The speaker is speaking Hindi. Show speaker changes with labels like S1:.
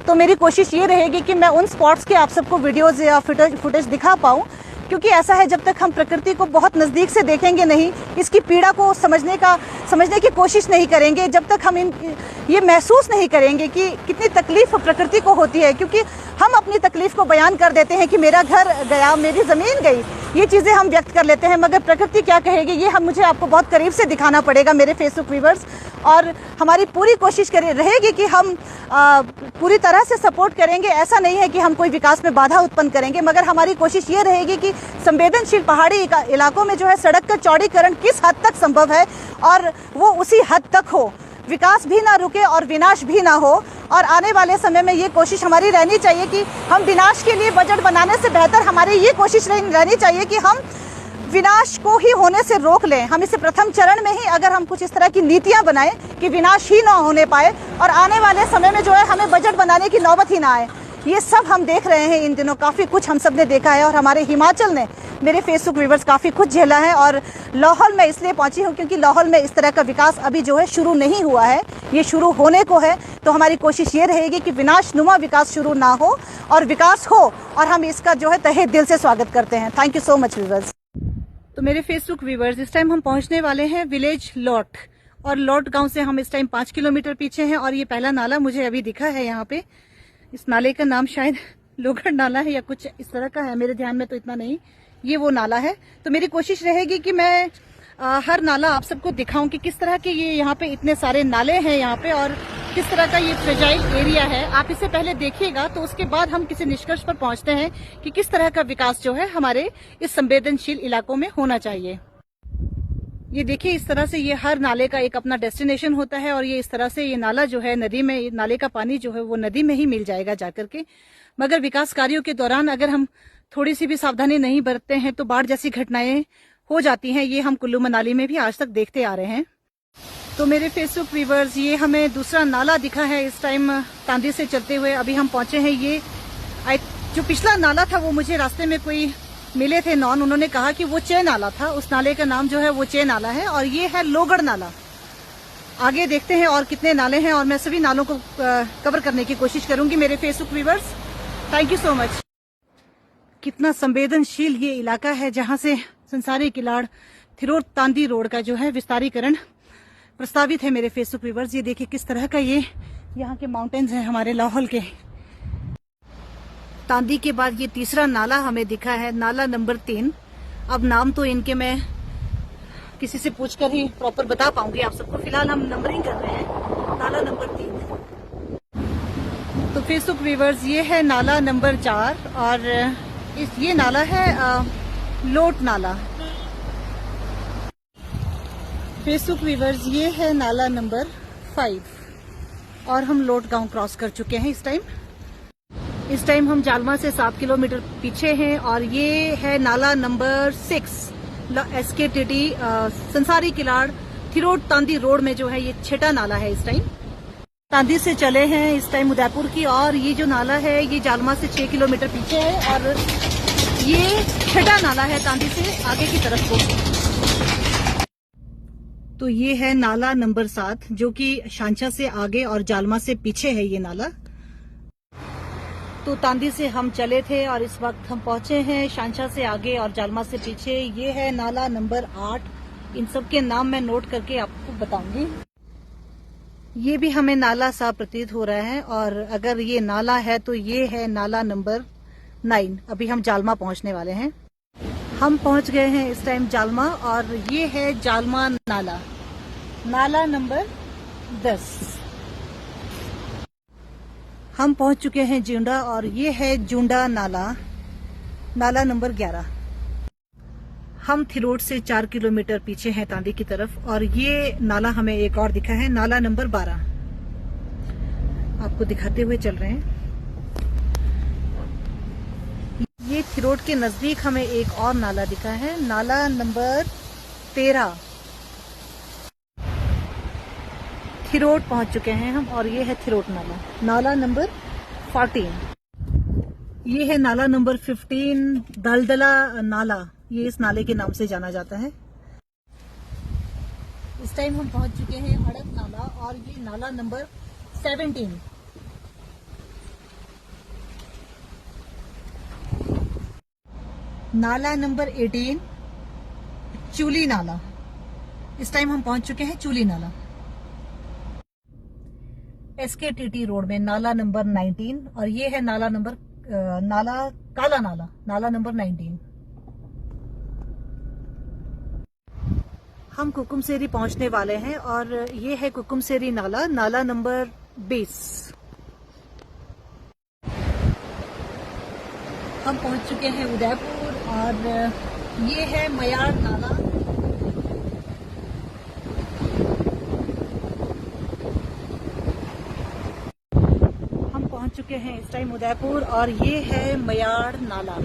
S1: तो मेरी कोशिश ये रहेगी कि मैं उन स्पॉट्स के आप सबको वीडियोज़ या फुटेज दिखा पाऊँ, क्योंकि ऐसा है जब तक हम प्रकृति को बहुत नज़दीक से देखेंगे नहीं, इसकी पीड़ा को समझने की कोशिश नहीं करेंगे, जब तक हम ये महसूस नहीं करेंगे कि कितनी तकलीफ प्रकृति को होती है, क्योंकि हम अपनी तकलीफ को बयान कर देते हैं कि मेरा घर गया, मेरी ज़मीन गई, ये चीज़ें हम व्यक्त कर लेते हैं, मगर प्रकृति क्या कहेगी ये मुझे आपको बहुत करीब से दिखाना पड़ेगा मेरे फेसबुक व्यूवर्स। और हमारी पूरी कोशिश रहेगी कि हम पूरी तरह से सपोर्ट करेंगे। ऐसा नहीं है कि हम कोई विकास में बाधा उत्पन्न करेंगे, मगर हमारी कोशिश ये रहेगी कि संवेदनशील पहाड़ी इलाकों में जो है सड़क का चौड़ीकरण किस हद तक संभव है और वो उसी हद तक हो, विकास भी ना रुके और विनाश भी ना हो। और आने वाले समय में ये कोशिश हमारी रहनी चाहिए कि हम विनाश के लिए बजट बनाने से बेहतर हमारी ये कोशिश रहनी चाहिए कि हम विनाश को ही होने से रोक लें। हम इसे प्रथम चरण में ही अगर हम कुछ इस तरह की नीतियां बनाएं कि विनाश ही ना होने पाए और आने वाले समय में जो है हमें बजट बनाने की नौबत ही ना आए। ये सब हम देख रहे हैं इन दिनों, काफ़ी कुछ हम सब ने देखा है और हमारे हिमाचल ने, मेरे फेसबुक व्यूवर्स, काफ़ी कुछ झेला है। और लाहौल में इसलिए पहुंची हूं क्योंकि लाहौल में इस तरह का विकास अभी जो है शुरू नहीं हुआ है, ये शुरू होने को है। तो हमारी कोशिश ये रहेगी कि विनाशनुमा विकास शुरू ना हो और विकास हो, और हम इसका जो है तहे दिल से स्वागत करते हैं। Thank you so much viewers. तो मेरे फेसबुक व्यूवर्स, इस टाइम हम पहुंचने वाले हैं विलेज लौट, और लौट गांव से हम इस टाइम 5 किलोमीटर पीछे हैं। और ये पहला नाला मुझे अभी दिखा है यहाँ पे, इस नाले का नाम शायद लोगड़ नाला है या कुछ इस तरह का है, मेरे ध्यान में तो इतना नहीं, ये वो नाला है। तो मेरी कोशिश रहेगी कि मैं हर नाला आप सबको दिखाऊं कि किस तरह के ये यहाँ पे इतने सारे नाले हैं यहाँ पे और किस तरह का ये फ्रेजाइल एरिया है। आप इसे पहले देखिएगा तो उसके बाद हम किसी निष्कर्ष पर पहुंचते हैं कि किस तरह का विकास जो है हमारे इस संवेदनशील इलाकों में होना चाहिए। ये देखिए, इस तरह से ये हर नाले का एक अपना डेस्टिनेशन होता है और ये इस तरह से ये नाला जो है नदी में, नाले का पानी जो है वो नदी में ही मिल जाएगा जाकर के। मगर विकास कार्यों के दौरान अगर हम थोड़ी सी भी सावधानी नहीं बरतते हैं तो बाढ़ जैसी घटनाएं हो जाती हैं। ये हम कुल्लू मनाली में भी आज तक देखते आ रहे हैं। तो मेरे फेसबुक व्यूवर्स, ये हमें दूसरा नाला दिखा है इस टाइम तांदी से चलते हुए। अभी हम पहुंचे हैं, ये जो पिछला नाला था वो मुझे रास्ते में कोई मिले थे नॉन, उन्होंने कहा कि वो चे नाला था, उस नाले का नाम जो है वो चे नाला है। और ये है लोगड़ नाला। आगे देखते हैं और कितने नाले हैं और मैं सभी नालों को कवर करने की कोशिश करूंगी मेरे Facebook viewers. Thank you so much. कितना संवेदनशील ये इलाका है जहां से संसारी किलाड़ थिरोट तांदी रोड का जो है विस्तारीकरण प्रस्तावित है मेरे फेसबुक व्यूवर्स। ये देखिए किस तरह का ये यहाँ के माउंटेन्स हैं हमारे लाहौल के। तांदी के बाद ये तीसरा नाला हमें दिखा है, नाला नंबर 3। अब नाम तो इनके मैं किसी से पूछकर ही प्रॉपर बता पाऊंगी आप सबको। फिलहाल हम नंबरिंग कर रहे हैं, नाला नंबर 3। तो फेसबुक व्यूवर्स, ये है नाला नंबर 4 और ये नाला है लोट नाला। फेसबुक व्यूवर्स, ये है नाला नंबर 5 और हम लोट गांव क्रॉस कर चुके हैं इस टाइम हम जालमा से 7 किलोमीटर पीछे हैं और ये है नाला नंबर 6 SKTD संसारी किलाड़ थिरोट तांदी रोड में जो है ये 6ठा नाला है। इस टाइम तांदी से चले हैं इस टाइम उदयपुर की, और ये जो नाला है ये जालमा से 6 किलोमीटर पीछे है और ये 6ठा नाला है तांदी से आगे की तरफ को। तो ये है नाला नंबर 7 जो कि शांचा से आगे और जालमा से पीछे है ये नाला। तो तांदी से हम चले थे और इस वक्त हम पहुंचे हैं शांचा से आगे और जालमा से पीछे। ये है नाला नंबर 8। इन सब के नाम मैं नोट करके आपको बताऊंगी। ये भी हमें नाला सा प्रतीत हो रहा है और अगर ये नाला है तो ये है नाला नंबर 9। अभी हम जालमा पहुंचने वाले हैं। हम पहुंच गए हैं इस टाइम जालमा और ये है जालमा नाला, नाला नंबर 10। हम पहुंच चुके हैं जूंडा और ये है जूंडा नाला, नाला नंबर 11। हम थिरोट से 4 किलोमीटर पीछे हैं तांदी की तरफ और ये नाला हमें एक और दिखा है, नाला नंबर 12। आपको दिखाते हुए चल रहे हैं। ये थिरोट के नजदीक हमें एक और नाला दिखा है, नाला नंबर 13। थिरोट पहुंच चुके हैं हम और ये है थिरोट नाला, नाला नंबर 14। ये है नाला नंबर 15 दलदला नाला, ये इस नाले के नाम से जाना जाता है। इस टाइम हम पहुंच चुके हैं हड़प नाला और ये नाला नंबर 17। नाला नंबर 18 चूली नाला। इस टाइम हम पहुंच चुके हैं चूली नाला। SKTT रोड में नाला नंबर 19 और ये है नाला नंबर काला नाला नंबर 19। हम कुकुमसेरी पहुंचने वाले हैं और ये है कुकुमसेरी नाला नंबर 20। हम पहुंच चुके हैं उदयपुर और ये है मयाड़ नाला। हम पहुंच चुके हैं इस टाइम उदयपुर और ये है मयाड़ नाला।